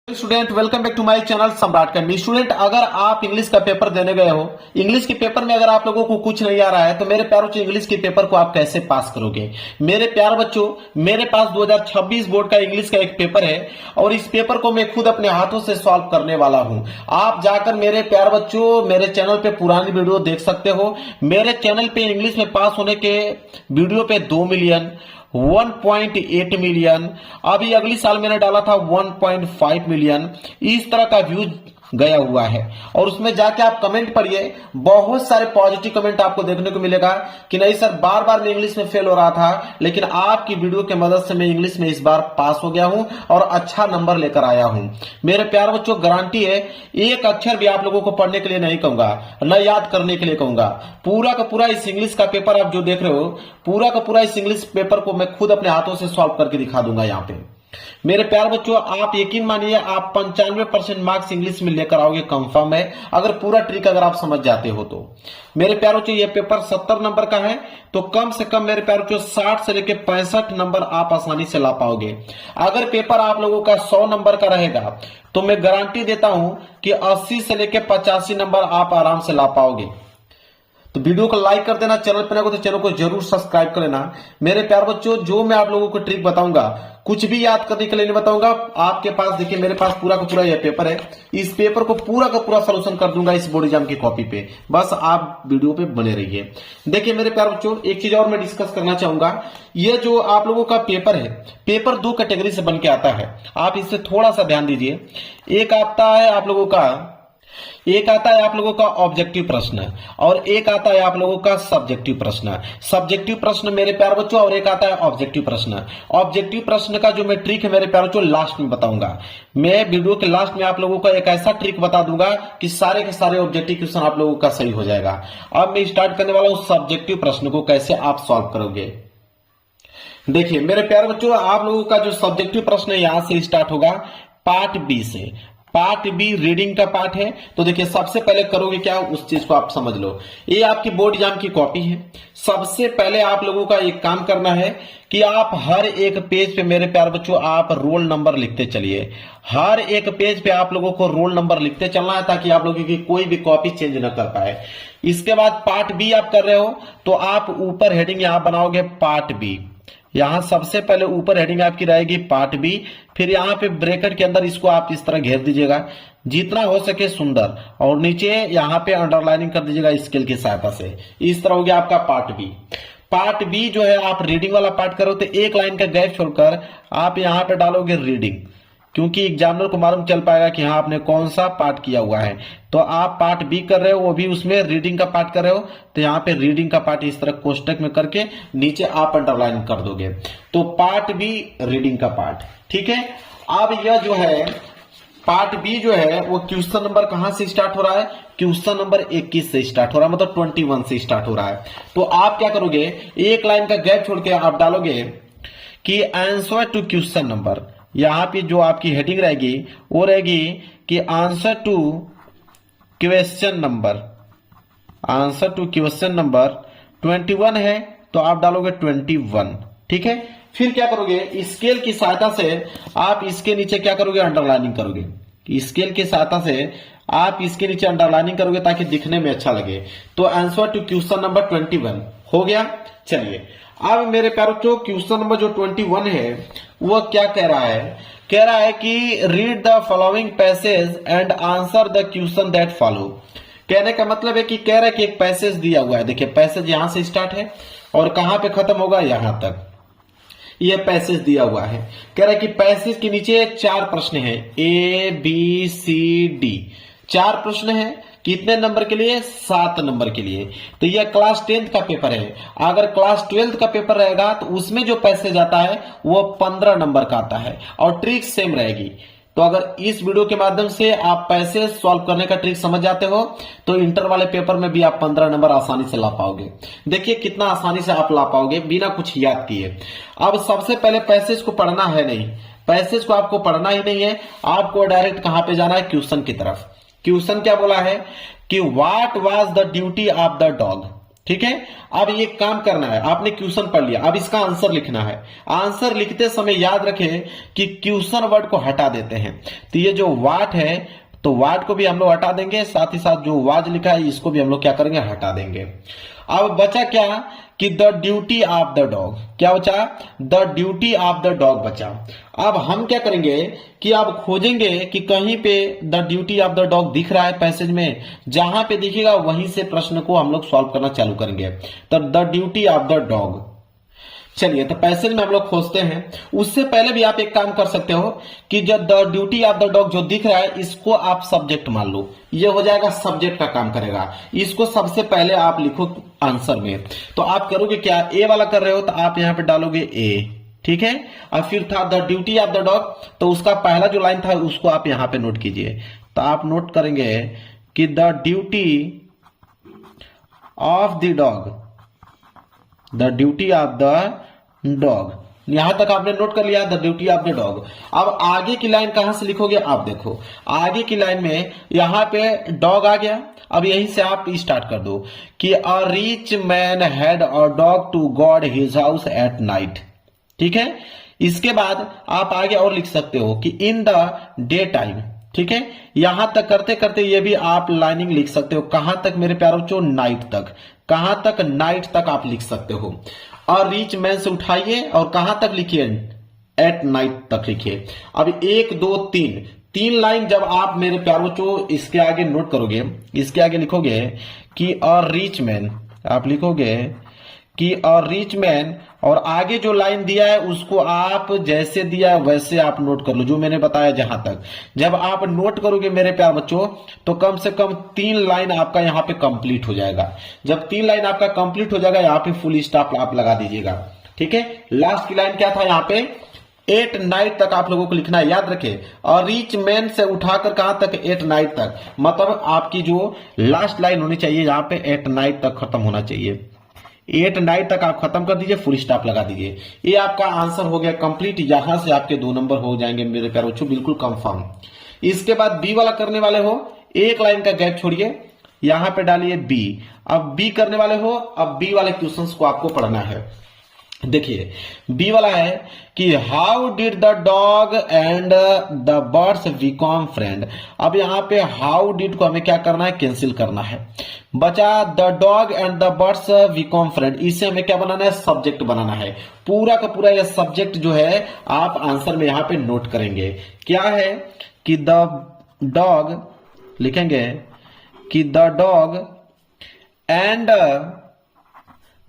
Student welcome back to my channel Samrat Academy. Student अगर आप English का पेपर देने गए हो, इंग्लिश के पेपर में अगर आप लोगों को कुछ नहीं आ रहा है तो मेरे प्यारे बच्चों इंग्लिश के पेपर को आप कैसे पास करोगे। मेरे प्यारे बच्चों, मेरे पास 2026 बोर्ड का इंग्लिश का एक पेपर है और इस पेपर को मैं खुद अपने हाथों से सॉल्व करने वाला हूं। आप जाकर मेरे प्यारे बच्चों मेरे चैनल पे पुरानी वीडियो देख सकते हो। मेरे चैनल पे इंग्लिश में पास होने के वीडियो पे 2 मिलियन, 1.8 मिलियन, अभी अगली साल मैंने डाला था 1.5 मिलियन, इस तरह का व्यूज गया हुआ है। और उसमें जाके आप कमेंट पढ़िए, बहुत सारे पॉजिटिव कमेंट आपको देखने को मिलेगा कि नहीं सर बार बार मैं इंग्लिश में फेल हो रहा था, लेकिन आपकी वीडियो की मदद से मैं इंग्लिश में इस बार पास हो गया हूं और अच्छा नंबर लेकर आया हूं। मेरे प्यारे बच्चों गारंटी है, एक अक्षर भी आप लोगों को पढ़ने के लिए नहीं कहूंगा, न याद करने के लिए कहूंगा। पूरा का पूरा इस इंग्लिश का पेपर आप जो देख रहे हो, पूरा का पूरा इस इंग्लिश पेपर को मैं खुद अपने हाथों से सॉल्व करके दिखा दूंगा। यहाँ पे मेरे प्यारे बच्चों आप यकीन मानिए, आप 95% मार्क्स इंग्लिश में लेकर आओगे, कंफर्म है, अगर पूरा ट्रिक अगर आप समझ जाते हो तो। मेरे प्यारे बच्चों ये पेपर 70 नंबर का है, तो कम से कम मेरे प्यारे बच्चों 60 से लेकर 65 नंबर आप आसानी से ला पाओगे। अगर पेपर आप लोगों का 100 नंबर का रहेगा तो मैं गारंटी देता हूं कि 80 से लेकर 85 नंबर आप आराम से ला पाओगे। तो वीडियो को लाइक कर देना, चैनल पर नए हो तो चैनल को जरूर सब्सक्राइब कर लेना। मेरे प्यार बच्चों जो मैं आप लोगों को ट्रिक बताऊंगा, कुछ भी याद करने के लिए नहीं बताऊंगा। आपके पास देखिए मेरे पास पूरा का पूरा यह पेपर है, इस पेपर को पूरा का पूरा सोल्यूशन कर दूंगा इस बोर्ड एग्जाम की कॉपी पे, बस आप वीडियो पे बने रहिए। देखिए मेरे प्यार बच्चों एक चीज और मैं डिस्कस करना चाहूंगा, ये जो आप लोगों का पेपर है, पेपर 2 कैटेगरी से बन के आता है, आप इससे थोड़ा सा ध्यान दीजिए। एक आता है आप लोगों का ऑब्जेक्टिव प्रश्न और एक आता है आप लोगों का सब्जेक्टिव प्रश्न। सब्जेक्टिव प्रश्न मेरे प्यारे बच्चों और एक आता है ऑब्जेक्टिव प्रश्न। ऑब्जेक्टिव प्रश्न का जो मैं ट्रिक है मेरे प्यारे बच्चों लास्ट में बताऊंगा। मैं वीडियो के लास्ट में आप लोगों को एक ऐसा ट्रिक बता दूंगा कि सारे के सारे ऑब्जेक्टिव क्वेश्चन आप लोगों का सही हो जाएगा। अब मैं स्टार्ट करने वाला हूं सब्जेक्टिव प्रश्न को कैसे आप सॉल्व करोगे। देखिए मेरे प्यारे बच्चों आप लोगों का जो सब्जेक्टिव प्रश्न है यहां से स्टार्ट होगा पार्ट बी से। पार्ट बी रीडिंग का पार्ट है। तो देखिए सबसे पहले करोगे क्या, उस चीज को आप समझ लो। ये आपकी बोर्ड एग्जाम की कॉपी है। सबसे पहले आप लोगों का एक काम करना है कि आप हर एक पेज पे मेरे प्यारे बच्चों आप रोल नंबर लिखते चलिए। हर एक पेज पे आप लोगों को रोल नंबर लिखते चलना है ताकि आप लोगों की कोई भी कॉपी चेंज न कर पाए। इसके बाद पार्ट बी आप कर रहे हो तो आप ऊपर हेडिंग यहां बनाओगे पार्ट बी। यहां सबसे पहले ऊपर हेडिंग आपकी रहेगी पार्ट बी, फिर यहां पे ब्रैकेट के अंदर इसको आप इस तरह घेर दीजिएगा जितना हो सके सुंदर, और नीचे यहां पे अंडरलाइनिंग कर दीजिएगा स्केल की सहायता से। इस तरह हो गया आपका पार्ट बी। पार्ट बी जो है आप रीडिंग वाला पार्ट करो तो एक लाइन का गैप छोड़कर आप यहां पे डालोगे रीडिंग, क्योंकि एग्जामिनर को मालूम चल पाएगा कि हाँ आपने कौन सा पार्ट किया हुआ है। तो आप पार्ट बी कर रहे हो, वो भी उसमें रीडिंग का पार्ट कर रहे हो, तो यहाँ पे रीडिंग का पार्ट इस तरह कोष्टक में करके नीचे आप अंडरलाइन कर दोगे। तो पार्ट बी रीडिंग का पार्ट, ठीक है। अब यह जो है पार्ट बी जो है वो क्वेश्चन नंबर कहां से स्टार्ट हो रहा है, क्वेश्चन नंबर 21 से स्टार्ट हो रहा है, मतलब 21 से स्टार्ट हो रहा है। तो आप क्या करोगे, एक लाइन का गैप छोड़ के आप डालोगे कि आंसर टू क्वेश्चन नंबर। यहां पे जो आपकी हेडिंग रहेगी वो रहेगी कि answer to question number, answer to question number 21 है तो आप डालोगे 21, ठीक है। फिर क्या करोगे, स्केल की सहायता से आप इसके नीचे क्या करोगे, अंडरलाइनिंग करोगे। स्केल की सहायता से आप इसके नीचे अंडरलाइनिंग करोगे ताकि दिखने में अच्छा लगे। तो आंसर टू क्वेश्चन नंबर 21 हो गया। चलिए अब मेरे प्यारे बच्चों क्वेश्चन नंबर जो 21 है वो क्या कह रहा है कि read the following passage and answer the question that follow. कहने का मतलब है कि कह रहा है कि एक पैसेज दिया हुआ है। देखिए पैसेज यहां से स्टार्ट है और कहां पे खत्म होगा, यहां तक यह पैसेज दिया हुआ है। कह रहा है कि पैसेज के नीचे 4 प्रश्न है, ए बी सी डी, 4 प्रश्न है। कितने नंबर के लिए, 7 नंबर के लिए। तो यह क्लास 10th का पेपर है। अगर क्लास 12th का पेपर रहेगा तो उसमें जो पैसेज आता है वो 15 नंबर का आता है और ट्रिक सेम रहेगी। तो अगर इस वीडियो के माध्यम से आप पैसेज सॉल्व करने का ट्रिक समझ जाते हो तो इंटर वाले पेपर में भी आप 15 नंबर आसानी से ला पाओगे। देखिए कितना आसानी से आप ला पाओगे बिना कुछ याद किए। अब सबसे पहले पैसेज को पढ़ना है नहीं, पैसेज को आपको पढ़ना ही नहीं है, आपको डायरेक्ट कहां पे जाना है, क्वेश्चन की तरफ। क्वेश्चन क्या बोला है कि what was the duty of the dog. ठीक है। अब ये काम करना है, आपने क्वेश्चन पढ़ लिया, अब इसका आंसर लिखना है। आंसर लिखते समय याद रखें कि क्वेश्चन वर्ड को हटा देते हैं। तो ये जो वाट है, तो वाट को भी हम लोग हटा देंगे, साथ ही साथ जो वाज लिखा है इसको भी हम लोग क्या करेंगे, हटा देंगे। अब बचा क्या कि the duty of the dog, क्या बचा, the duty of the dog बचा। अब हम क्या करेंगे कि अब खोजेंगे कि कहीं पे the duty of the dog दिख रहा है पैसेज में, जहां पे दिखेगा वहीं से प्रश्न को हम लोग सॉल्व करना चालू करेंगे। तो the duty of the dog, चलिए तो पैसेज में हम लोग खोजते हैं। उससे पहले भी आप एक काम कर सकते हो कि जो the duty of the dog जो दिख रहा है इसको आप सब्जेक्ट मान लो, ये हो जाएगा सब्जेक्ट का काम करेगा। इसको सबसे पहले आप लिखो आंसर में। तो आप करोगे क्या, ए वाला कर रहे हो तो आप यहां पे डालोगे ए, ठीक है। अब फिर था the duty of the dog, तो उसका पहला जो लाइन था उसको आप यहां पे नोट कीजिए। तो आप नोट करेंगे कि the duty of the dog, the duty of the dog, यहां तक आपने नोट कर लिया, the duty of the dog. अब आगे की लाइन कहां से लिखोगे, आप देखो आगे की लाइन में यहां पे डॉग आ गया। अब यहीं से आप स्टार्ट कर दो कि a rich man had a dog to guard his house at night, ठीक है। इसके बाद आप आगे और लिख सकते हो कि इन द डे टाइम, ठीक है। यहां तक करते करते ये भी आप लाइनिंग लिख सकते हो, कहां तक मेरे प्यारों बच्चों, नाइट तक। कहां तक, नाइट तक आप लिख सकते हो। और रिच मैन से उठाइए और कहां तक लिखिए, एट नाइट तक लिखिए। अब 1 2 3 तीन लाइन जब आप मेरे प्यारों बच्चों इसके आगे नोट करोगे, इसके आगे लिखोगे कि अ रिच मैन, आप लिखोगे कि अ रिच मैन, और आगे जो लाइन दिया है उसको आप जैसे दिया है वैसे आप नोट कर लो, जो मैंने बताया जहां तक। जब आप नोट करोगे मेरे प्यार बच्चों तो कम से कम 3 लाइन आपका यहां पे कंप्लीट हो जाएगा। जब 3 लाइन आपका कंप्लीट हो जाएगा यहां पे फुल स्टॉप आप लगा दीजिएगा, ठीक है। लास्ट की लाइन क्या था यहाँ पे, 8 नाइट तक आप लोगों को लिखना है, याद रखें। और रिच मैन से उठाकर कहां तक, 8 नाइट तक, मतलब आपकी जो लास्ट लाइन होनी चाहिए यहाँ पे 8 नाइट तक खत्म होना चाहिए। 8 नाइट तक आप खत्म कर दीजिए, फुल स्टॉप लगा दीजिए। ये आपका आंसर हो गया कंप्लीट। यहां से आपके 2 नंबर हो जाएंगे मेरे प्यारे बच्चों, बिल्कुल कंफर्म। इसके बाद बी वाला करने वाले हो, एक लाइन का गैप छोड़िए, यहां पे डालिए बी। अब बी करने वाले हो, अब बी वाले क्वेश्चंस को आपको पढ़ना है। देखिए बी वाला है कि how did the dog and the birds become friend. अब यहां पे हाउ डिड को हमें क्या करना है, कैंसिल करना है। बचा the dog and the birds become friend, इसे हमें क्या बनाना है, सब्जेक्ट बनाना है। पूरा का पूरा यह सब्जेक्ट जो है आप आंसर में यहां पे नोट करेंगे। क्या है कि द डॉग, लिखेंगे कि the dog and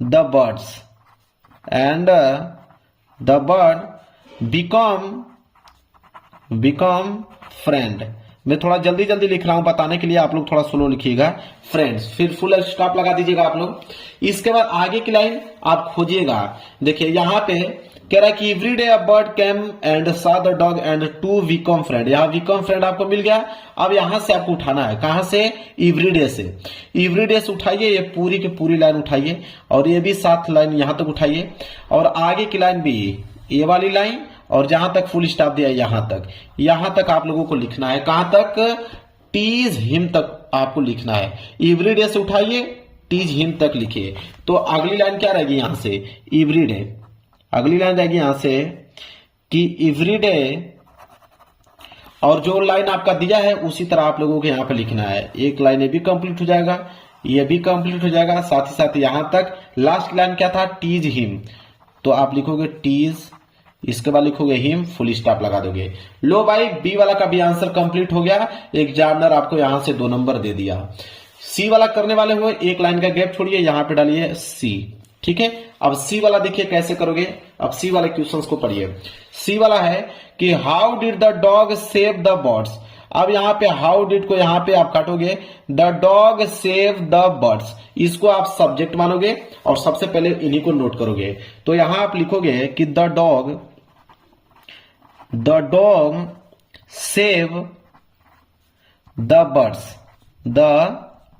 the birds and the bird become friend। मैं थोड़ा जल्दी जल्दी लिख रहा हूं बताने के लिए, आप लोग थोड़ा स्लो लिखिएगा। फ्रेंड्स, फिर फुल स्टॉप लगा दीजिएगा आप लोग। इसके बाद आगे की लाइन आप खोजिएगा। देखिए यहां पे कह रहा है कि every day a bird came and saw the dog and to become friend. यहां बिकम फ्रेंड आपको मिल गया। अब यहां से आपको उठाना है, कहां से, एवरी डे से। एवरी डे से उठाइए, ये पूरी की पूरी लाइन उठाइए, और ये भी 7 लाइन यहां तक उठाइए, और आगे की लाइन भी ये वाली लाइन, और जहां तक फुल स्टॉप दिया यहां तक आप लोगों को लिखना है। कहां तक, टीज हिम तक आपको लिखना है। एवरी डे से उठाइए, टीज हिम तक लिखिए। तो अगली लाइन क्या रहेगी यहां से, एवरी डे। अगली लाइन रहेगी यहां से कि एवरी डे, और जो लाइन आपका दिया है उसी तरह आप लोगों को यहां पे लिखना है। एक लाइन ये भी कंप्लीट हो जाएगा, ये भी कंप्लीट हो जाएगा, साथ ही साथ यहां तक। लास्ट लाइन क्या था, टीज हिम, तो आप लिखोगे टीज, इसके बाद लिखोगे हिम, फुल स्टॉप लगा दोगे। लो भाई, बी वाला का भी आंसर कंप्लीट हो गया। एग्जामिनर आपको यहां से 2 नंबर दे दिया। सी वाला करने वाले हो, एक लाइन का गैप छोड़िए, यहां पे डालिए सी, ठीक है। अब सी वाला देखिए कैसे करोगे। अब सी वाले क्वेश्चंस को पढ़िए। सी वाला है कि how did the dog save the birds. अब यहां पे हाउ डिड को यहां पे आप काटोगे, the dog save the birds, इसको आप सब्जेक्ट मानोगे और सबसे पहले इन्हीं को नोट करोगे। तो यहां आप लिखोगे कि the dog save the birds, the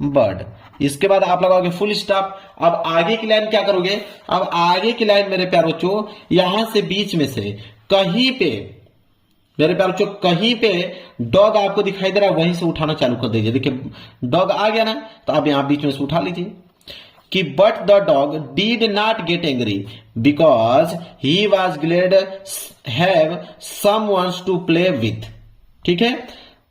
bird. इसके बाद आप लगाओगे फुल स्टॉप। अब आगे की लाइन क्या करोगे, अब आगे की लाइन मेरे प्यारे बच्चों यहां से बीच में से कहीं पे, मेरे प्यारे बच्चों कहीं पे डॉग आपको दिखाई दे रहा है, वहीं से उठाना चालू कर दीजिए। देखिए डॉग आ गया ना, तो आप यहां बीच में से उठा लीजिए। कि but the dog did not get angry because he was glad have someone to play with. ठीक है।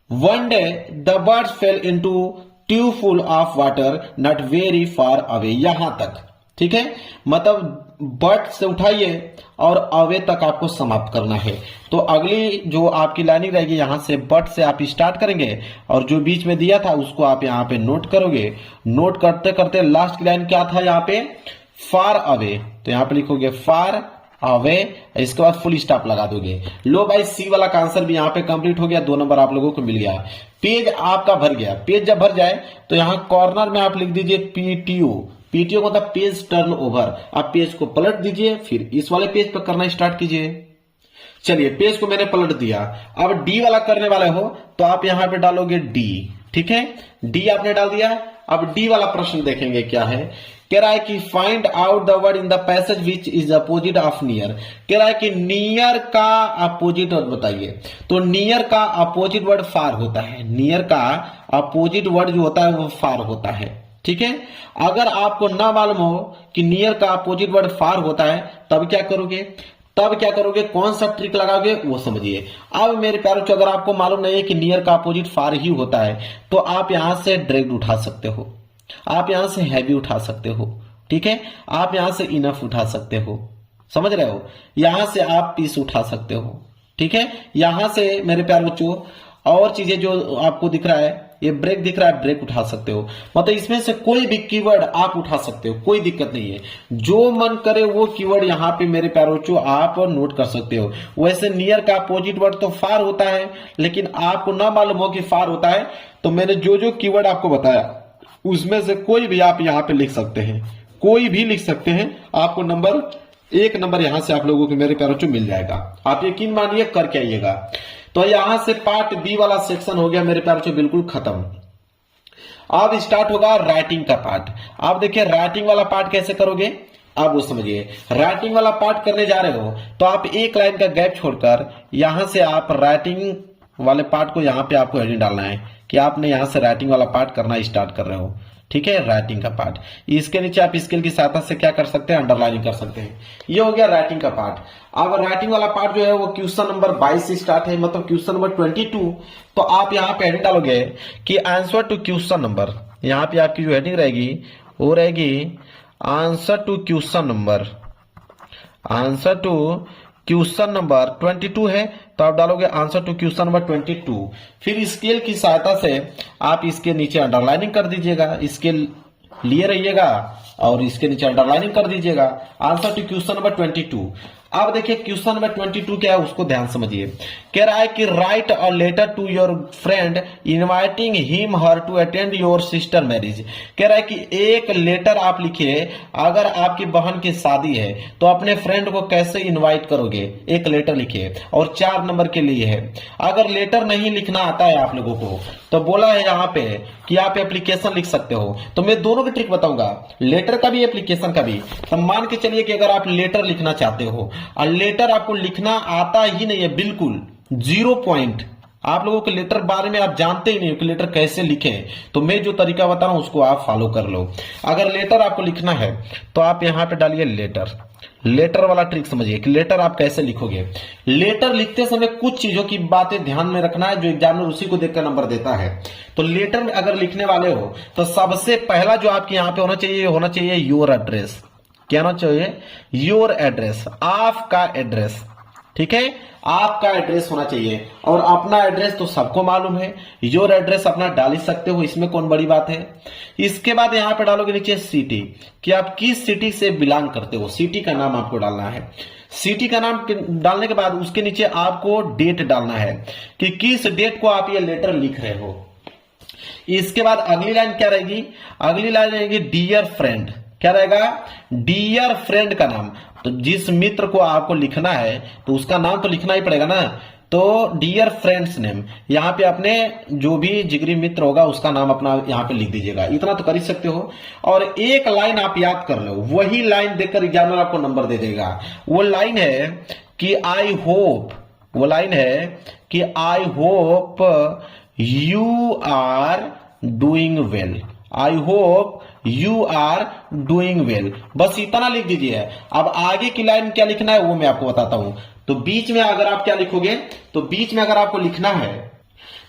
One day the birds fell into tub full of water not very far away, यहां तक। ठीक है। मतलब बट से उठाइए और अवे तक आपको समाप्त करना है। तो अगली जो आपकी लाइनिंग रहेगी यहां से बट से आप स्टार्ट करेंगे और जो बीच में दिया था उसको आप यहां पे नोट करोगे। नोट करते करते लास्ट की लाइन क्या था यहां पे, फार अवे, तो यहां पे लिखोगे फार अवे, इसके बाद फुल स्टॉप लगा दोगे। लो भाई सी वाला का आंसर भी यहां पे कंप्लीट हो गया, 2 नंबर आप लोगों को मिल गया। पेज आपका भर गया। पेज जब भर जाए तो यहां कॉर्नर में आप लिख दीजिए पीटीओ। पीटीओ मतलब पेज टर्न ओवर। आप पेज को पलट दीजिए, फिर इस वाले पेज पर करना स्टार्ट कीजिए। चलिए पेज को मैंने पलट दिया। अब डी वाला करने वाले हो तो आप यहां पे डालोगे डी। ठीक है, डी आपने डाल दिया। अब डी वाला प्रश्न देखेंगे क्या है। कह रहा है कि find out the word in the passage which is opposite of near. कह रहा है कि नियर का अपोजिट वर्ड बताइए। तो नियर का अपोजिट वर्ड फार होता है। नियर का अपोजिट वर्ड जो होता है वो फार होता है। ठीक है। अगर आपको ना मालूम हो कि नियर का अपोजिट वर्ड फार होता है तब क्या करोगे, कौन सा ट्रिक लगाओगे वो समझिए। अब मेरे प्यारों को अगर आपको मालूम नहीं है कि नियर का अपोजिट फार ही होता है तो आप यहां से डायरेक्ट उठा सकते हो, आप यहां से हैवी उठा सकते हो। ठीक है। आप यहां से इनफ उठा सकते हो, समझ रहे हो। यहां से आप पीस उठा सकते हो। ठीक है। यहां से मेरे प्यारे बच्चों और चीजें जो आपको दिख रहा है, ये ब्रेक दिख रहा है, ब्रेक उठा सकते हो। मतलब इसमें से कोई भी कीवर्ड आप उठा सकते हो, कोई दिक्कत नहीं है। जो मन करे वो कीवर्ड यहाँ पे मेरे प्यारे बच्चों आप नोट कर सकते हो। वैसे नियर का अपोजिट वर्ड तो फार होता है, लेकिन आपको ना मालूम हो कि फार होता है तो मैंने जो जो कीवर्ड आपको बताया उसमें से कोई भी आप यहाँ पे लिख सकते हैं, कोई भी लिख सकते हैं। आपको एक नंबर यहां से आप लोगों को मेरे प्यारों को मिल जाएगा। आप यकीन मानिए करके आइएगा। तो यहां से पार्ट बी वाला सेक्शन हो गया मेरे प्यारों को बिल्कुल खत्म। अब स्टार्ट होगा राइटिंग का पार्ट। आप देखिए राइटिंग वाला पार्ट कैसे करोगे आप वो समझिए। राइटिंग वाला पार्ट करने जा रहे हो तो आप एक लाइन का गैप छोड़कर यहां से आप राइटिंग वाले पार्ट को यहां पे आपको हेडिंग डालना है कि आपने यहां से राइटिंग वाला पार्ट करना स्टार्ट कर रहे हो। ठीक है। राइटिंग का पार्ट, इसके नीचे आप स्केल की सहायता से क्या कर सकते हैं, अंडरलाइनिंग कर सकते हैं। ये हो गया राइटिंग का पार्ट। अब राइटिंग वाला पार्ट जो है वो क्वेश्चन नंबर 22 से स्टार्ट है, मतलब क्वेश्चन नंबर 22। तो आप यहाँ पे हेडिंग डालोगे कि आंसर टू क्वेश्चन नंबर, यहाँ पे आपकी जो हेडिंग रहेगी वो रहेगी answer to question number, answer to question number 22 है तो आप डालोगे आंसर टू क्वेश्चन नंबर 22। फिर स्केल की सहायता से आप इसके नीचे अंडरलाइनिंग कर दीजिएगा, स्केल लिए रहिएगा और इसके नीचे अंडरलाइनिंग कर दीजिएगा आंसर टू क्वेश्चन नंबर 22। अब देखिए क्वेश्चन नंबर 22 क्या है उसको ध्यान समझिए। कह रहा है कि write a letter to your friend inviting him her to attend your sister marriage. कह रहा है कि एक लेटर आप लिखिए, अगर आपकी बहन की शादी है तो अपने फ्रेंड को कैसे इनवाइट करोगे, एक लेटर लिखिए और 4 नंबर के लिए है। अगर लेटर नहीं लिखना आता है आप लोगों को तो बोला है यहाँ पे कि आप एप्लीकेशन लिख सकते हो। तो मैं दोनों की ट्रिक बताऊंगा, लेटर का भी एप्लीकेशन का भी। तो मान के चलिए कि अगर आप लेटर लिखना चाहते हो और लेटर आपको लिखना आता ही नहीं है, बिल्कुल 0 पॉइंट, आप लोगों के लेटर बारे में आप जानते ही नहीं हो कि लेटर कैसे लिखें, तो मैं जो तरीका बता रहा हूं उसको आप फॉलो कर लो। अगर लेटर आपको लिखना है तो आप यहां पे डालिए लेटर। लेटर वाला ट्रिक समझिए कि लेटर आप कैसे लिखोगे। लेटर लिखते समय कुछ चीजों की बातें ध्यान में रखना है, जो एग्जामिनर उसी को देखकर नंबर देता है। तो लेटर में अगर लिखने वाले हो तो सबसे पहला जो आपके यहाँ पे होना चाहिए योर एड्रेस। क्या होना चाहिए, योर एड्रेस, आपका एड्रेस। ठीक है, आपका एड्रेस होना चाहिए। और अपना एड्रेस तो सबको मालूम है, योर एड्रेस अपना डाल ही सकते हो, इसमें कौन बड़ी बात है। इसके बाद यहां पे डालोगे नीचे सिटी, कि आप किस सिटी से बिलोंग करते हो, सिटी का नाम आपको डालना है। सिटी का नाम डालने के बाद उसके नीचे आपको डेट डालना है कि किस डेट को आप ये लेटर लिख रहे हो। इसके बाद अगली लाइन क्या रहेगी, अगली लाइन रहेगी डियर फ्रेंड। क्या रहेगा, डियर फ्रेंड का नाम। तो जिस मित्र को आपको लिखना है तो उसका नाम तो लिखना ही पड़ेगा ना, तो डियर फ्रेंड्स नेम, यहाँ पे अपने जो भी जिगरी मित्र होगा उसका नाम अपना यहाँ पे लिख दीजिएगा। इतना तो कर ही सकते हो। और एक लाइन आप याद कर लो, वही लाइन देखकर एग्जामिनर आपको नंबर दे देगा। वो लाइन है कि आई होप, वो लाइन है कि I hope you are doing well. I hope you are doing well, बस इतना लिख दीजिए। अब आगे की लाइन क्या लिखना है वो मैं आपको बताता हूं। तो बीच में अगर आप क्या लिखोगे, तो बीच में अगर आपको लिखना है,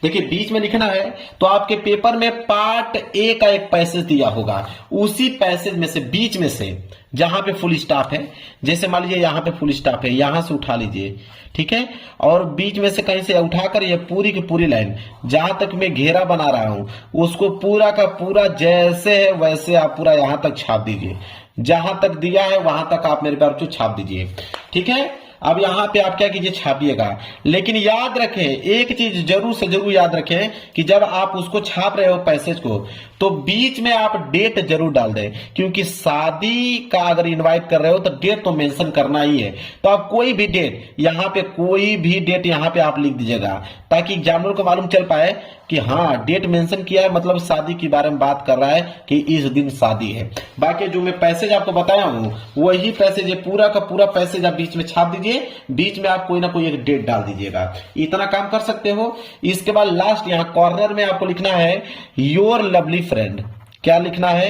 देखिए बीच में लिखना है तो आपके पेपर में पार्ट ए का एक पैसेज दिया होगा, उसी पैसेज में से बीच में से जहां पे फुल स्टॉप है, जैसे मान लीजिए यहां पे फुल स्टॉप है, यहां से उठा लीजिए, ठीक है, और बीच में से कहीं से उठाकर ये पूरी की पूरी लाइन जहां तक मैं घेरा बना रहा हूं उसको पूरा का पूरा जैसे है वैसे आप पूरा यहां तक छाप दीजिए, जहां तक दिया है वहां तक आप मेरे प्यारे बच्चों छाप दीजिए, ठीक है। अब यहां पे आप क्या कीजिए, छापिएगा, लेकिन याद रखें एक चीज जरूर से जरूर याद रखें कि जब आप उसको छाप रहे हो पैसेज को, तो बीच में आप डेट जरूर डाल दें, क्योंकि शादी का अगर इनवाइट कर रहे हो तो डेट तो मेंशन करना ही है। तो आप कोई भी डेट यहां पे, कोई भी डेट यहां पे आप लिख दीजिएगा, ताकि एग्जामिनर को मालूम चल पाए कि हाँ डेट मेंशन किया है, मतलब शादी के बारे में बात कर रहा है कि इस दिन शादी है। बाकी जो मैं पैसेज आपको बताया हूं वही पैसेज है, पूरा का पूरा पैसेज आप बीच में छाप दीजिए, बीच में आप कोई ना कोई एक डेट डाल दीजिएगा, इतना काम कर सकते हो। इसके बाद लास्ट यहां कॉर्नर में आपको लिखना है योर लवली फ्रेंड। क्या लिखना है,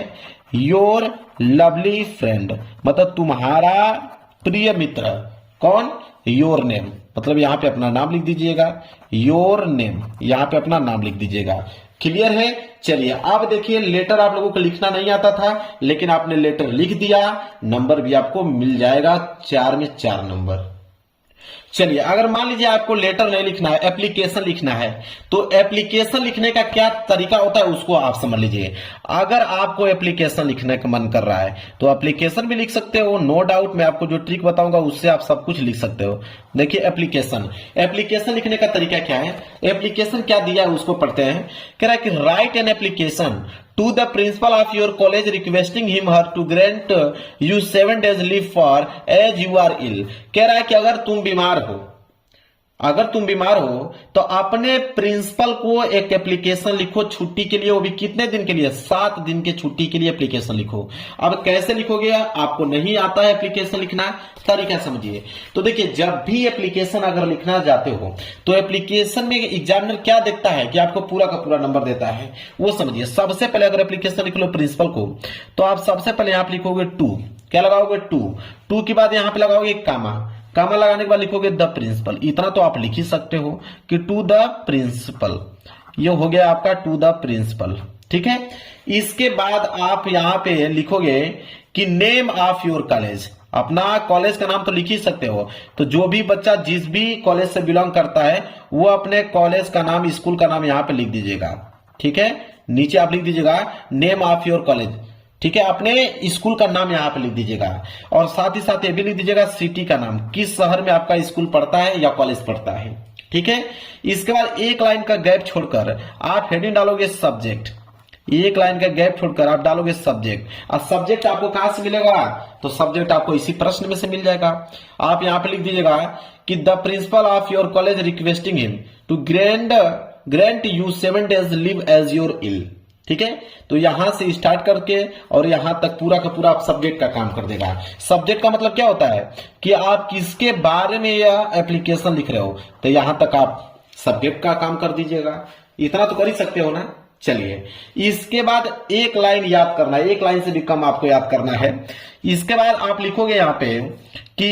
योर लवली फ्रेंड, मतलब तुम्हारा प्रिय मित्र। कौन, योर नेम, मतलब यहां पे अपना नाम लिख दीजिएगा, योर नेम, यहां पे अपना नाम लिख दीजिएगा। क्लियर है। चलिए अब देखिए, लेटर आप लोगों को लिखना नहीं आता था, लेकिन आपने लेटर लिख दिया, नंबर भी आपको मिल जाएगा, 4 में 4 नंबर। चलिए अगर मान लीजिए आपको लेटर नहीं लिखना है, एप्लीकेशन लिखना है, तो एप्लीकेशन लिखने का क्या तरीका होता है उसको आप समझ लीजिए। अगर आपको एप्लीकेशन लिखने का मन कर रहा है तो एप्लीकेशन भी लिख सकते हो, नो डाउट। मैं आपको जो ट्रिक बताऊंगा उससे आप सब कुछ लिख सकते हो। देखिए एप्लीकेशन लिखने का तरीका क्या है, एप्लीकेशन क्या दिया है उसको पढ़ते हैं। कह रहा है कि right an application to the principal of your college requesting him her to grant you 7 days leave for as you are ill। कह रहा है कि अगर तुम बीमार हो तो अपने प्रिंसिपल को एक एप्लीकेशन लिखो छुट्टी के लिए, वो भी कितने दिन के लिए, 7 दिन के छुट्टी के लिए एप्लीकेशन लिखो। अब कैसे लिखोगे, आपको नहीं आता है एप्लीकेशन लिखना, तरीका समझिए। तो देखिए जब भी एप्लीकेशन अगर लिखना जाते हो तो एप्लीकेशन में एग्जामिनर क्या देखता है कि आपको पूरा का पूरा नंबर देता है, वो समझिए। सबसे पहले अगर एप्लीकेशन लिख लो प्रिंसिपल को, तो आप सबसे पहले आप लिखोगे 2, क्या लगाओगे 2 के बाद यहां पे लगाओगे कामा लगाने के बाद लिखोगे द प्रिंसिपल। इतना तो आप लिख ही सकते हो कि टू द प्रिंसिपल, ये हो गया आपका टू द प्रिंसिपल, ठीक है। इसके बाद आप यहां पे लिखोगे कि नेम ऑफ योर कॉलेज, अपना कॉलेज का नाम तो लिख ही सकते हो। तो जो भी बच्चा जिस भी कॉलेज से बिलोंग करता है वो अपने कॉलेज का नाम, स्कूल का नाम यहां पे लिख दीजिएगा, ठीक है। नीचे आप लिख दीजिएगा नेम ऑफ योर कॉलेज, ठीक है, अपने स्कूल का नाम यहां पे लिख दीजिएगा, और साथ ही साथ ये भी लिख दीजिएगा सिटी का नाम, किस शहर में आपका स्कूल पढ़ता है या कॉलेज पढ़ता है, ठीक है। इसके बाद एक लाइन का गैप छोड़कर आप हेडिंग डालोगे सब्जेक्ट, एक लाइन का गैप छोड़कर आप डालोगे सब्जेक्ट। और सब्जेक्ट आपको कहां से मिलेगा, तो सब्जेक्ट आपको इसी प्रश्न में से मिल जाएगा। आप यहां पे लिख दीजिएगा कि the principal of your college requesting him to grant you 7 days leave as your ill, ठीक है। तो यहां से स्टार्ट करके और यहां तक पूरा का पूरा आप सब्जेक्ट का काम कर देगा। सब्जेक्ट का मतलब क्या होता है कि आप किसके बारे में यह एप्लीकेशन लिख रहे हो, तो यहां तक आप सब्जेक्ट का काम कर दीजिएगा। इतना तो कर ही सकते हो ना। चलिए इसके बाद एक लाइन याद करना है, एक लाइन से भी कम आपको याद करना है। इसके बाद आप लिखोगे यहां पे कि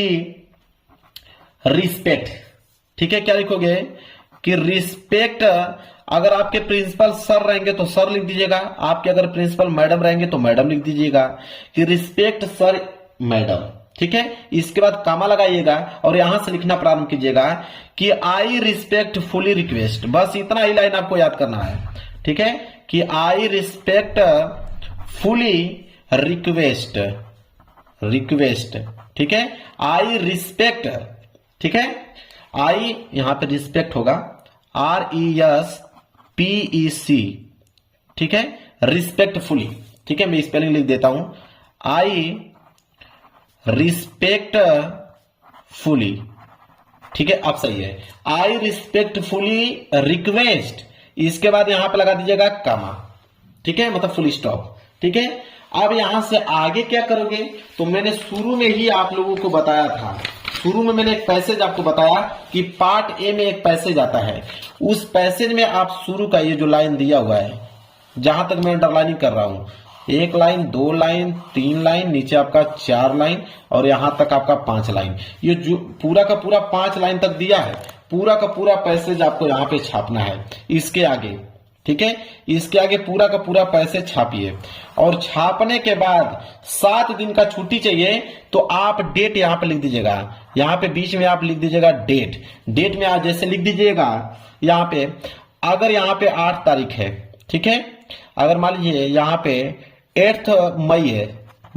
रिस्पेक्ट, ठीक है। क्या लिखोगे कि रिस्पेक्ट, अगर आपके प्रिंसिपल सर रहेंगे तो सर लिख दीजिएगा, आपके अगर प्रिंसिपल मैडम रहेंगे तो मैडम लिख दीजिएगा कि रिस्पेक्ट सर मैडम, ठीक है। इसके बाद कामा लगाइएगा और यहां से लिखना प्रारंभ कीजिएगा कि आई रिस्पेक्ट फुली रिक्वेस्ट, बस इतना ही लाइन आपको याद करना है, ठीक है, कि आई रिस्पेक्ट फुली रिक्वेस्ट, ठीक है, आई रिस्पेक्ट, ठीक है। आई यहां पे रिस्पेक्ट होगा RESPEC, ठीक है, रिस्पेक्टफुली, ठीक है। मैं स्पेलिंग लिख देता हूं, आई रिस्पेक्टफुली, ठीक है, अब सही है, आई रिस्पेक्टफुली रिक्वेस्ट। इसके बाद यहां पे लगा दीजिएगा कामा, ठीक है, मतलब फुल स्टॉप, ठीक है। अब यहां से आगे क्या करोगे, तो मैंने शुरू में ही आप लोगों को बताया था, शुरू में मैंने एक पैसेज आपको बताया कि पार्ट ए में एक पैसेज आता है, उस पैसेज में आप शुरू का ये जो लाइन दिया हुआ है, जहां तक मैं अंडरलाइनिंग कर रहा हूं, 1 लाइन, 2 लाइन, 3 लाइन, नीचे आपका 4 लाइन और यहां तक आपका 5 लाइन। ये जो पूरा का पूरा 5 लाइन तक दिया है, पूरा का पूरा पैसेज आपको यहाँ पे छापना है। इसके आगे, ठीक है, इसके आगे पूरा का पूरा पैसेज छापिए और छापने के बाद 7 दिन का छुट्टी चाहिए तो आप डेट यहाँ पे लिख दीजिएगा। यहाँ पे बीच में आप लिख दीजिएगा डेट। डेट में आप जैसे लिख दीजिएगा यहाँ पे, अगर यहाँ पे 8 तारीख है, ठीक है, अगर मान लीजिए यहाँ पे 8 मई है,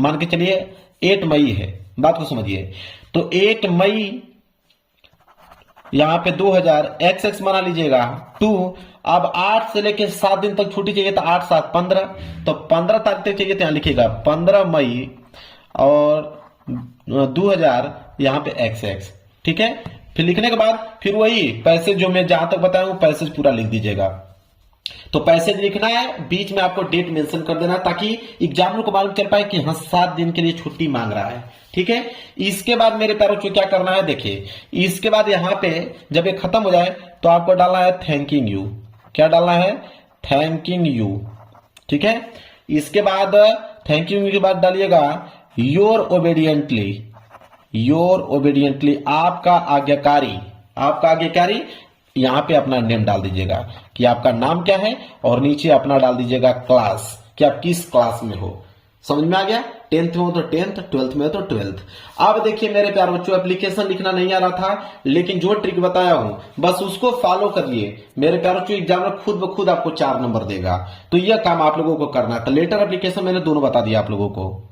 मान के चलिए 8 मई है, बात को समझिए, तो 8 मई यहाँ पे 2000 XX बना लीजिएगा 2। अब 8 से लेके 7 दिन तक छुट्टी चाहिए तो 8 7 15, तो 15 तारीख तक चाहिए तो यहाँ लिखिएगा 15 मई और 2000 यहाँ पे XX, ठीक है। फिर लिखने के बाद फिर वही पैसेज जो मैं जहां तक बताया हूं पैसेज पूरा लिख दीजिएगा। तो पैसेज लिखना है, बीच में आपको डेट मेंशन कर देना ताकि एग्जामिनर को मालूम चल पाए कि हाँ 7 दिन के लिए छुट्टी मांग रहा है, ठीक है। इसके बाद मेरे प्यारों को क्या करना है, देखिए इसके बाद यहाँ पे जब ये खत्म हो जाए तो आपको डालना है थैंकिंग यू। क्या डालना है, थैंकिंग यू, ठीक है। इसके बाद थैंकिंग यू के बाद डालिएगा योर ओबेडियंटली। योर ओबेडियंटली, आपका आज्ञाकारी, आपका आज्ञाकारी। यहां पे अपना नेम डाल दीजिएगा कि आपका नाम क्या है और नीचे अपना डाल दीजिएगा क्लास, कि आप किस क्लास में हो। समझ में आ गया, 10th में हो तो 10th, 12th में हो तो 12th। अब देखिए मेरे प्यारे बच्चों, एप्लीकेशन लिखना नहीं आ रहा था, लेकिन जो ट्रिक बताया हूं बस उसको फॉलो करिए मेरे प्यारे बच्चों। एग्जामिनर खुद ब खुद आपको 4 नंबर देगा, तो यह काम आप लोगों को करना है। तो लेटर एप्लीकेशन मैंने दोनों बता दिया आप लोगों को।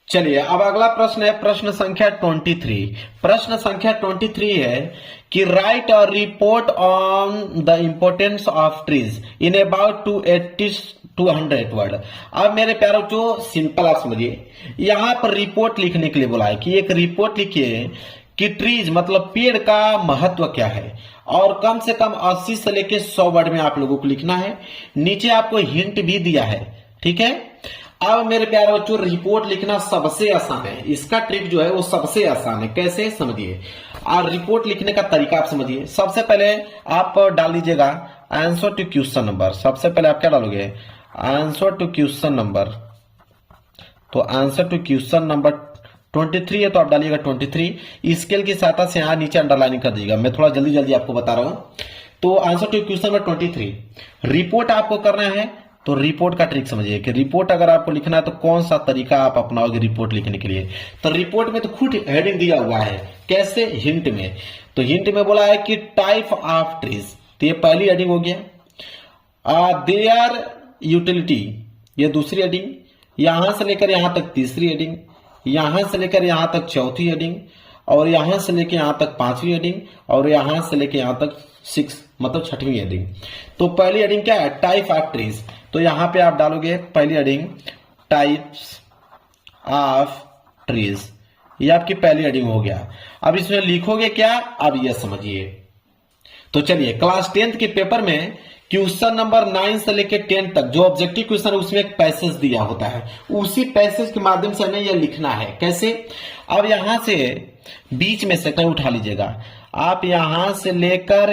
चलिए अब अगला प्रश्न है प्रश्न संख्या 23। प्रश्न संख्या 23 है कि write a report on the importance of trees in about 280 to 100 word. अब मेरे प्यारों जो सिंपल आप समझिए, यहां पर रिपोर्ट लिखने के लिए बोला है कि एक रिपोर्ट लिखिए कि ट्रीज मतलब पेड़ का महत्व क्या है, और कम से कम 80 से लेके 100 वर्ड में आप लोगों को लिखना है। नीचे आपको हिंट भी दिया है, ठीक है। अब मेरे प्यारे बच्चों रिपोर्ट लिखना सबसे आसान है, इसका ट्रिक जो है वो सबसे आसान है। कैसे समझिए, और रिपोर्ट लिखने का तरीका आप समझिए। सबसे पहले आप डाल लीजिएगा आंसर टू क्वेश्चन नंबर। सबसे पहले आप क्या डालोगे, आंसर टू क्वेश्चन नंबर। तो आंसर टू क्वेश्चन नंबर 23 है तो आप डालिएगा 23। स्केल की सहायता से यहां नीचे अंडरलाइनिंग कर दीजिएगा, मैं थोड़ा जल्दी जल्दी आपको बता रहा हूं। तो answer to question number 23 report आपको करना है। तो रिपोर्ट का ट्रिक समझिए कि रिपोर्ट अगर आपको लिखना है तो कौन सा तरीका आप अपनाओगे रिपोर्ट लिखने के लिए। तो रिपोर्ट में तो खुद हेडिंग दिया हुआ है, कैसे, हिंट में। तो हिंट में बोला है कि टाइप ऑफ ट्रीज, तो ये पहली हेडिंग हो गया। देयर यूटिलिटी, ये दूसरी हेडिंग। यहां से लेकर यहां तक तीसरी हेडिंग, यहां से लेकर यहां तक चौथी हेडिंग, और यहां से लेकर यहां तक 5वीं हेडिंग, और यहां से लेकर यहां तक 6 मतलब 6वीं हेडिंग। तो पहली हेडिंग क्या है, टाइप ऑफ ट्रीज। तो यहां पे आप डालोगे पहली हेडिंग टाइप्स ऑफ ट्रीज, ये आपकी पहली हेडिंग हो गया। अब इसमें लिखोगे क्या, अब ये समझिए। तो चलिए क्लास 10th के पेपर में क्वेश्चन नंबर 9 से लेकर 10 तक जो ऑब्जेक्टिव क्वेश्चन है उसमें एक पैसेज दिया होता है, उसी पैसेज के माध्यम से हमें यह लिखना है। कैसे, अब यहां से बीच में से कहीं उठा लीजिएगा, आप यहां से लेकर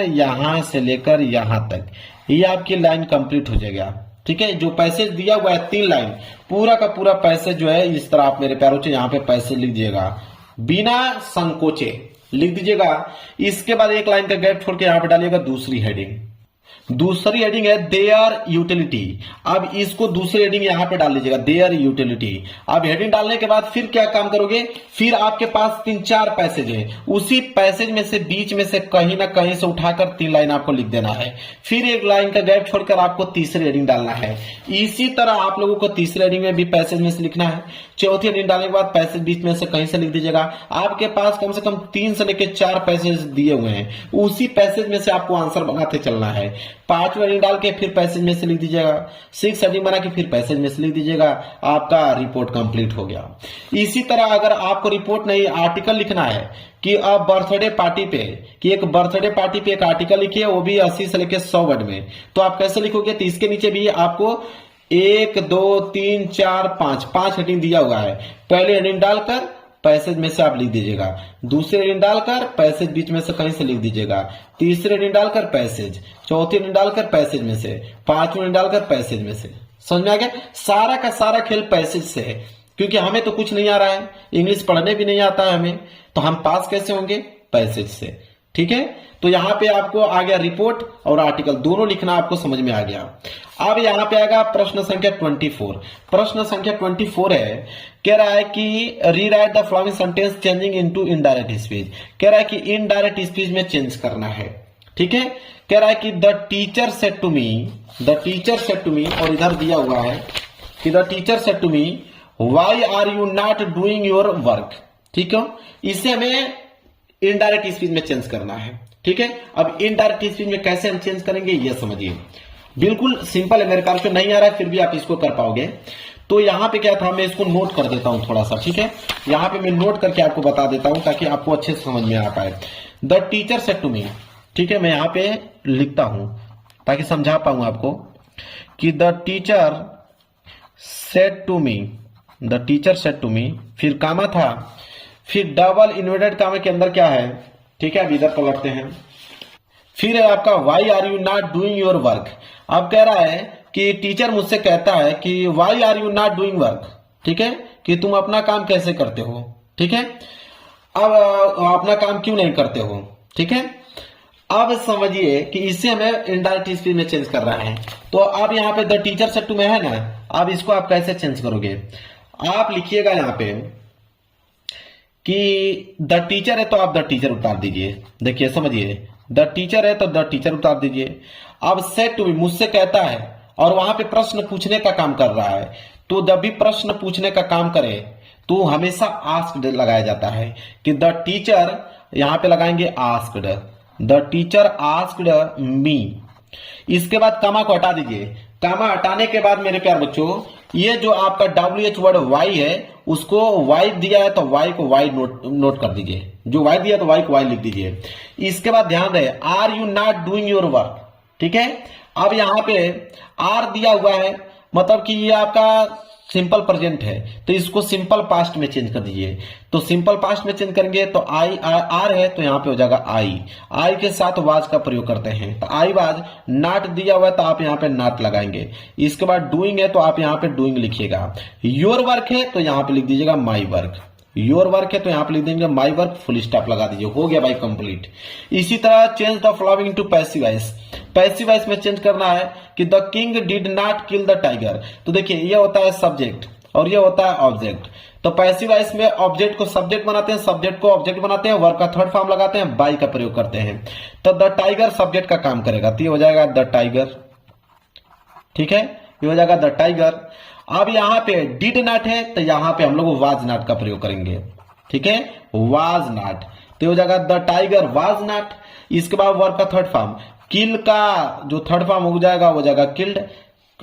यहां तक, ये आपकी लाइन कंप्लीट हो जाएगा, ठीक है। जो पैसेज दिया हुआ है 3 लाइन, पूरा का पूरा पैसेज जो है इस तरह आप मेरे प्यारों से यहाँ पे पैसेज लिख दीजिएगा, बिना संकोचे लिख दीजिएगा। इसके बाद एक लाइन का गैप छोड़ के यहाँ पे डालिएगा दूसरी हेडिंग। दूसरी हेडिंग है देयर यूटिलिटी। अब इसको दूसरी हेडिंग यहां पे डाल लीजिएगा, देयर यूटिलिटी। अब हेडिंग डालने के बाद फिर क्या काम करोगे, फिर आपके पास 3-4 पैसेज है, उसी पैसेज में से बीच में से कहीं ना कहीं से उठाकर 3 लाइन आपको लिख देना है। फिर एक लाइन का गैप छोड़कर आपको तीसरी हेडिंग डालना है। इसी तरह आप लोगों को तीसरी हेडिंग में भी पैसेज में से लिखना है। चौथी हेडिंग डालने के बाद पैसेज बीच में से कहीं से लिख दीजिएगा। आपके पास कम से कम 3 से लेकर 4 पैसेज दिए हुए हैं, उसी पैसेज में से आपको आंसर बनाते चलना है। 5 हेडिंग डाल के फिर पैसेज में से लिख दीजिएगा, 6 हेडिंग बना के फिर पैसेज में से लिख दीजिएगा, आपका रिपोर्ट कंप्लीट हो गया। इसी तरह अगर आपको रिपोर्ट नहीं आर्टिकल लिखना है कि अब बर्थडे पार्टी पे, कि एक बर्थडे पार्टी पे एक आर्टिकल लिखिए, वो भी 80 से लेकर 100 वर्ड में, तो आप कैसे लिखोगे, तो इसके नीचे भी आपको 1 2 3 4 5 हेडिंग दिया हुआ है। पहले हेडिंग डालकर पैसेज में से आप लिख दीजिएगा, दूसरी लाइन डालकर पैसेज बीच में से कहीं से लिख दीजिएगा, तीसरी लाइन डालकर पैसेज, चौथी लाइन डालकर पैसेज में से, पांचवी लाइन डालकर पैसेज में से। समझ में आ गया? सारा का सारा खेल पैसेज से है, क्योंकि हमें तो कुछ नहीं आ रहा है, इंग्लिश पढ़ने भी नहीं आता है हमें, तो हम पास कैसे होंगे? पैसेज से। ठीक है, तो यहां पे आपको आ गया रिपोर्ट और आर्टिकल दोनों लिखना आपको समझ में आ गया। अब यहां पे आएगा प्रश्न संख्या 24। प्रश्न संख्या 24 है, कह रहा है कि rewrite the following sentence changing into indirect speech. कह रहा है कि इनडायरेक्ट स्पीच में चेंज करना है। ठीक है, कह रहा है कि the teacher said to me, the teacher said to me, और इधर दिया हुआ है कि the teacher said to me why are you not doing your work. ठीक है, इसे हमें इनडायरेक्ट स्पीच में चेंज करना है। ठीक है, अब इनडायरेक्ट स्पीच में कैसे हम चेंज करेंगे ये समझिए, बिल्कुल सिंपल है, मेरे ख्याल से नहीं आ रहा है फिर भी आप इसको कर पाओगे। तो यहां पे क्या था, मैं इसको नोट कर देता हूं थोड़ा सा। ठीक है, यहां पे मैं नोट करके आपको बता देता हूं ताकि आपको अच्छे से समझ में आ पाए। The teacher said to me, ठीक है, मैं यहां पे लिखता हूं ताकि समझा पाऊं आपको कि the teacher said to me, the teacher said to me, फिर कामा था, फिर डबल इन्वर्टेड कामा के अंदर क्या है, ठीक है, अब इधर पलटते हैं, फिर है आपका why are you not doing your work. अब कह रहा है कि टीचर मुझसे कहता है कि why are you not doing work, ठीक है, कि तुम अपना काम कैसे करते हो। ठीक है, अब अपना काम क्यों नहीं करते हो। ठीक है, अब समझिए कि इसे हमें इनडायरेक्ट स्पीच में चेंज कर रहा है। तो अब यहाँ पे द टीचर सेड टू में है ना, अब इसको आप कैसे चेंज करोगे, आप लिखिएगा यहाँ पे कि द टीचर है तो आप द टीचर उतार दीजिए। देखिए समझिए, द टीचर है तो द टीचर उतार दीजिए। अब सेड टू मी, मुझसे कहता है, और वहां पे प्रश्न पूछने का काम कर रहा है, तो जब भी प्रश्न पूछने का काम करे तो हमेशा आस्क्ड लगाया जाता है कि द टीचर, यहां पे लगाएंगे asked, the teacher asked me. इसके बाद कामा को हटा दीजिए। कामा हटाने के बाद मेरे प्यार बच्चों, ये जो आपका WH वर्ड वाई है, उसको वाई दिया है तो वाई को वाई नोट कर दीजिए, जो वाई दिया तो वाई को वाई लिख दीजिए। इसके बाद ध्यान रहे, are you not doing your work. ठीक है, अब यहां पे आर दिया हुआ है, मतलब कि ये आपका सिंपल प्रेजेंट है, तो इसको सिंपल पास्ट में चेंज कर दीजिए। तो सिंपल पास्ट में चेंज करेंगे तो आई आर है तो यहां पे हो जाएगा आई, आई के साथ वाज का प्रयोग करते हैं, तो आई वाज। नॉट दिया हुआ है तो आप यहां पे नॉट लगाएंगे। इसके बाद डूइंग है तो आप यहां पे डूइंग लिखिएगा। योर वर्क है तो यहां पे लिख दीजिएगा माई वर्क। योर वर्क है तो यहां पे लिख देंगे माई वर्क, फुल स्टॉप लगा दीजिए, हो गया भाई कंप्लीट। इसी तरह change the following to passive voice. Passive voice में चेंज करना है कि the king did not kill the tiger. तो देखिए, ये होता है सब्जेक्ट और ये होता है ऑब्जेक्ट। तो पैसिव वॉइस में ऑब्जेक्ट को सब्जेक्ट बनाते हैं, सब्जेक्ट को ऑब्जेक्ट बनाते हैं, वर्ब का थर्ड फॉर्म लगाते हैं, बाई का प्रयोग करते हैं। तो द टाइगर सब्जेक्ट का काम करेगा, तो ये हो जाएगा द टाइगर। ठीक है, ये हो जाएगा द टाइगर। अब यहां पे डिड नॉट है तो यहां पे हम लोग वाज नॉट का प्रयोग करेंगे। ठीक है, वाज नॉट, तो हो जाएगा द टाइगर वाज नॉट। इसके बाद वर्ब का थर्ड फॉर्म, किल का जो थर्ड फॉर्म हो जाएगा किल्ड।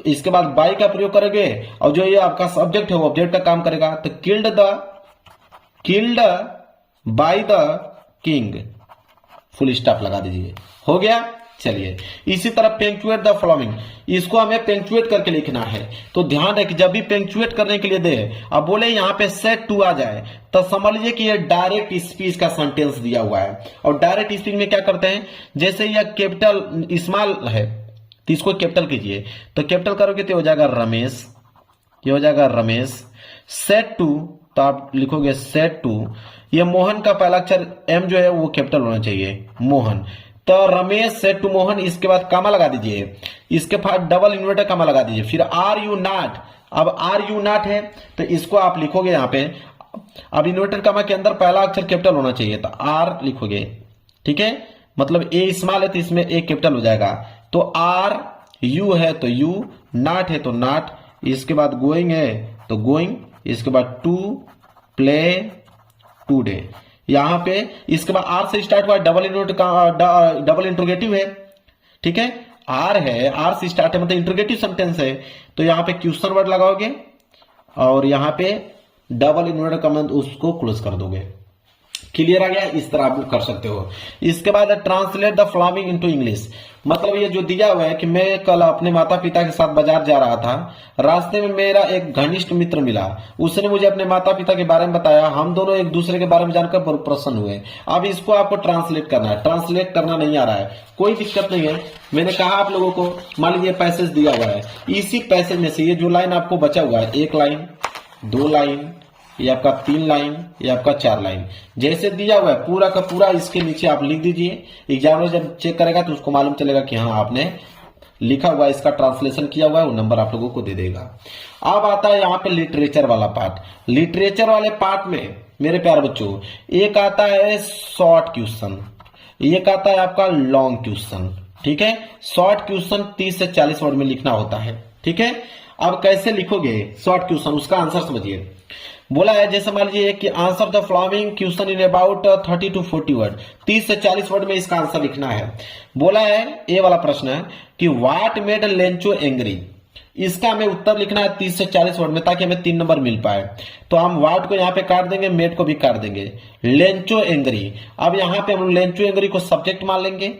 इसके बाद बाई का प्रयोग करेंगे और जो ये आपका सब्जेक्ट है वो ऑब्जेक्ट का काम करेगा, तो killed by the king, full stop लगा दीजिए, हो गया। चलिए, इसी तरह पेंचुएट द फॉलोइंग, इसको हमें पेंचुएट करके लिखना है। तो ध्यान है कि जब भी पेंचुएट करने के लिए दे, अब बोले यहां पे सेड टू आ जाए तो समझ लीजिए कि ये डायरेक्ट स्पीच का सेंटेंस दिया हुआ है। और डायरेक्ट स्पीच में क्या करते हैं, जैसे यह कैपिटल स्मॉल है तो इसको कैपिटल कीजिए, तो कैपिटल करोगे तो हो जाएगा रमेश, ये हो जाएगा रमेश। सेड टू, तो आप लिखोगे सेड टू, ये मोहन का पहला अक्षर एम जो है वो कैपिटल होना चाहिए, मोहन। तो रमेश सेड टू मोहन, इसके बाद कामा लगा दीजिए, इसके बाद डबल इन्वर्टर कामा लगा दीजिए, फिर आर यू नॉट। अब आर यू नॉट है तो इसको आप लिखोगे यहां पे, अब इन्वर्टर कामा के अंदर पहला अक्षर कैपिटल होना चाहिए, तो आर लिखोगे। ठीक है, मतलब ए स्मॉल है तो इसमें ए कैपिटल हो जाएगा। तो आर, यू है तो यू, नॉट है तो नॉट, इसके बाद गोइंग है तो गोइंग, इसके बाद टू प्ले टूडे, यहां पे इसके बाद आर से स्टार्ट हुआ, डबल इंट्रोगेटिव है। ठीक है, आर है, आर से स्टार्ट है मतलब इंट्रोगेटिव सेंटेंस है, तो यहां पे क्वेश्चन वर्ड लगाओगे और यहां पे डबल इन्वर्टेड कॉमा उसको क्लोज कर दोगे। क्लियर आ गया। इस तरह आप कर सकते हो। इसके बाद translate the following into English, मतलब ये जो दिया हुआ है कि मैं कल अपने माता पिता के साथ बाजार जा रहा था, रास्ते में मेरा एक घनिष्ठ मित्र मिला, उसने मुझे अपने माता पिता के बारे में बताया, हम दोनों एक दूसरे के बारे में जानकर बहुत प्रसन्न हुए। अब इसको आपको ट्रांसलेट करना है। ट्रांसलेट करना नहीं आ रहा है, कोई दिक्कत नहीं है। मैंने कहा आप लोगों को, मान लीजिए पैसेज दिया हुआ है, इसी पैसेज में से ये जो लाइन आपको बचा हुआ है, 1 लाइन, 2 लाइन, ये आपका 3 लाइन, ये आपका 4 लाइन, जैसे दिया हुआ है पूरा का पूरा इसके नीचे आप लिख दीजिए। एग्जामिनर जब चेक करेगा तो उसको मालूम चलेगा कि हाँ आपने लिखा हुआ है, इसका ट्रांसलेशन किया हुआ है, वो नंबर आप लोगों को दे देगा। अब आता है यहाँ पे लिटरेचर वाला पार्ट। लिटरेचर वाले पार्ट में मेरे प्यारे बच्चों, एक आता है शॉर्ट क्वेश्चन, एक आता है आपका लॉन्ग क्वेश्चन। ठीक है, शॉर्ट क्वेश्चन 30 से 40 वर्ड में लिखना होता है। ठीक है, अब कैसे लिखोगे शॉर्ट क्वेश्चन, उसका आंसर समझिए। बोला है जैसे मान लीजिए कि answer the following question in about 30 to 40 word, 30 से 40 वर्ड में इसका आंसर लिखना है। बोला है ये वाला प्रश्न है कि व्हाट मेड लेंचो एंग्री, इसका हमें उत्तर लिखना है 30 से 40 वर्ड में, ताकि हमें 3 नंबर मिल पाए। तो हम व्हाट को यहाँ पे काट देंगे, मेड को भी काट देंगे, लेंचो एंग्री। अब यहाँ पे हम लेंचो एंग्री को सब्जेक्ट मान लेंगे,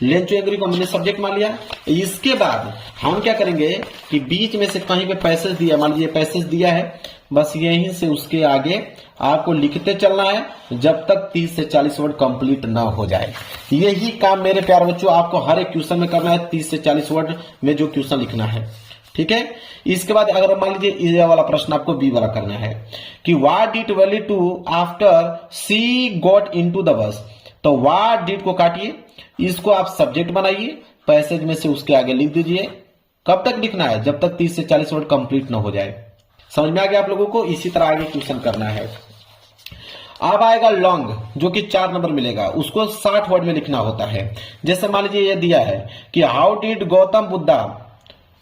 लेंचो एंग्री को हमने सब्जेक्ट मान लिया। इसके बाद हम क्या करेंगे कि बीच में से कहीं पे पैसेज दिया, मान लीजिए पैसेज दिया है, बस यहीं से उसके आगे आपको लिखते चलना है जब तक 30 से 40 वर्ड कंप्लीट ना हो जाए। यही काम मेरे प्यारे बच्चों आपको हर एक क्वेश्चन में करना है, 30 से 40 वर्ड में जो क्वेश्चन लिखना है। ठीक है, इसके बाद अगर मान लीजिए ये वाला प्रश्न आपको बी वाला करना है कि what did Valli do after she got into the bus, तो व्हाट डिड को काटिए, इसको आप सब्जेक्ट बनाइए, पैसेज में से उसके आगे लिख दीजिए। कब तक लिखना है, जब तक 30 से 40 वर्ड कंप्लीट ना हो जाए। समझ में आ गया आप लोगों को। इसी तरह आगे क्वेश्चन करना है। अब आएगा लॉन्ग, जो कि 4 नंबर मिलेगा, उसको 60 वर्ड में लिखना होता है। जैसे मान लीजिए ये दिया है कि how did Gautam Buddha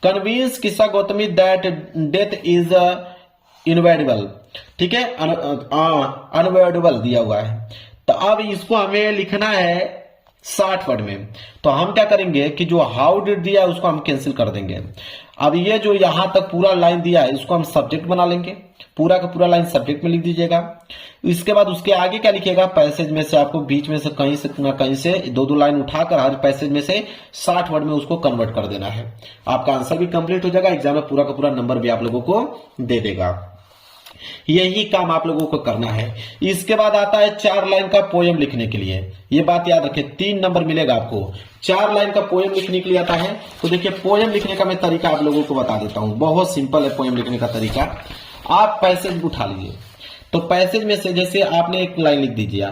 convince किस्सा गौतमी दैट डेथ इज इनवेडिबल। ठीक है, अनवेडिबल दिया हुआ है। तो अब इसको हमें लिखना है 60 वर्ड में। तो हम क्या करेंगे कि जो हाउ डिड दिया है उसको हम कैंसिल कर देंगे। अब ये जो यहां तक पूरा लाइन दिया है इसको हम सब्जेक्ट बना लेंगे, पूरा का पूरा लाइन सब्जेक्ट में लिख दीजिएगा। इसके बाद उसके आगे क्या लिखिएगा, पैसेज में से आपको बीच में से कहीं से ना कहीं से 2-2 लाइन उठाकर हर पैसेज में से 60 वर्ड में उसको कन्वर्ट कर देना है। आपका आंसर भी कंप्लीट हो जाएगा, एग्जाम में पूरा का पूरा नंबर भी आप लोगों को दे देगा। यही काम आप लोगों को करना है। इसके बाद आता है 4 लाइन का पोयम लिखने के लिए। ये बात याद रखें, 3 नंबर मिलेगा आपको। 4 लाइन का पोयम लिखने के लिए आता है। तो देखिए पोयम लिखने का मैं तरीका आप लोगों को बता देता हूं, बहुत सिंपल है पोयम लिखने का तरीका। आप पैसेज उठा लीजिए, तो पैसेज में से जैसे आपने एक लाइन लिख दीजिए,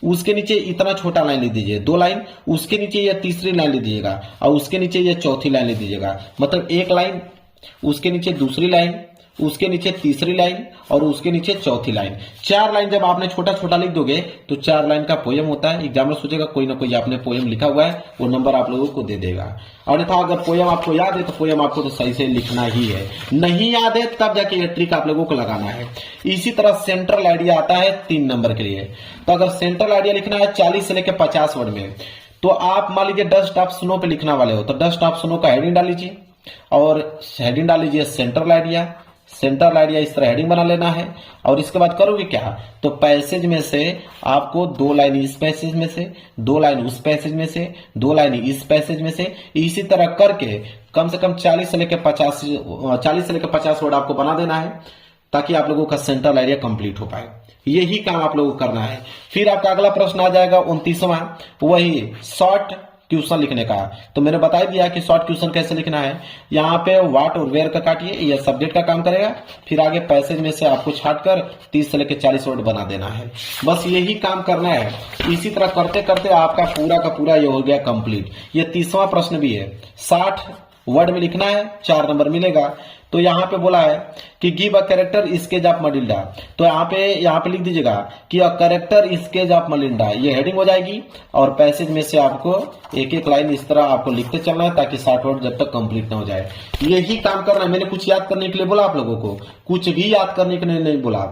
उसके नीचे इतना छोटा लाइन लिख दीजिए, 2 लाइन, उसके नीचे ये तीसरी लाइन लिख दीजिएगा और उसके नीचे ये चौथी लाइन लिख दीजिएगा। मतलब 1 लाइन, उसके नीचे दूसरी लाइन, उसके नीचे तीसरी लाइन और उसके नीचे चौथी लाइन। 4 लाइन जब आपने छोटा छोटा लिख दोगे तो 4 लाइन का पोयम होता है। एग्जामिनर सोचेगा कोई ना कोई आपने पोयम लिखा हुआ है, वो नंबर आप लोगों को दे देगा। और अन्यथा अगर पोयम आपको याद है तो पोयम आपको तो सही से लिखना ही है, नहीं याद है तब जाके ये ट्रिक आप लोगों को लगाना है। इसी तरह सेंट्रल आइडिया आता है 3 नंबर के लिए। तो अगर सेंट्रल आइडिया लिखना है 40 से लेकर 50 वर्ड में, तो आप मान लीजिए डस्ट ऑफ स्नो पे लिखना वाले हो तो डस्ट ऑफ स्नो का हेडिंग डाल लीजिए और हेडिंग डाल लीजिए सेंट्रल आइडिया। सेंट्रल आइडिया इस तरह हेडिंग बना लेना है। और इसके बाद करोगे क्या, तो पैसेज में से आपको 2 लाइन इस पैसेज में से, 2 लाइन उस पैसेज में से, 2 लाइन इस पैसेज में से, इसी तरह करके कम से कम 40 से लेकर 50 वर्ड आपको बना देना है, ताकि आप लोगों का सेंट्रल आइडिया कंप्लीट हो पाए। यही काम आप लोगों को करना है। फिर आपका अगला प्रश्न आ जाएगा 29वां, वही शॉर्ट क्वेश्चन लिखने का। तो मैंने बता दिया कि शॉर्ट क्वेश्चन कैसे लिखना है। यहाँ पे व्हाट और वेयर का काटिए, यह सब्जेक्ट का काम करेगा। फिर आगे पैसेज में से आपको छाटकर 30 से लेकर 40 वर्ड बना देना है। बस यही काम करना है। इसी तरह करते करते आपका पूरा का पूरा ये हो गया कंप्लीट। ये 30वां प्रश्न भी है, 60 वर्ड में लिखना है, 4 नंबर मिलेगा। तो यहाँ पे बोला है कि give a character sketch of Malinda. तो यहाँ पे लिख दीजिएगा कि a character sketch of Malinda, ये हेडिंग हो जाएगी। और पैसेज में से आपको एक एक लाइन इस तरह आपको लिखते चलना है, ताकि 60 वर्ड जब तक कंप्लीट ना हो जाए। यही काम करना है। मैंने कुछ याद करने के लिए बोला आप लोगों को, कुछ भी याद करने के लिए नहीं बोला।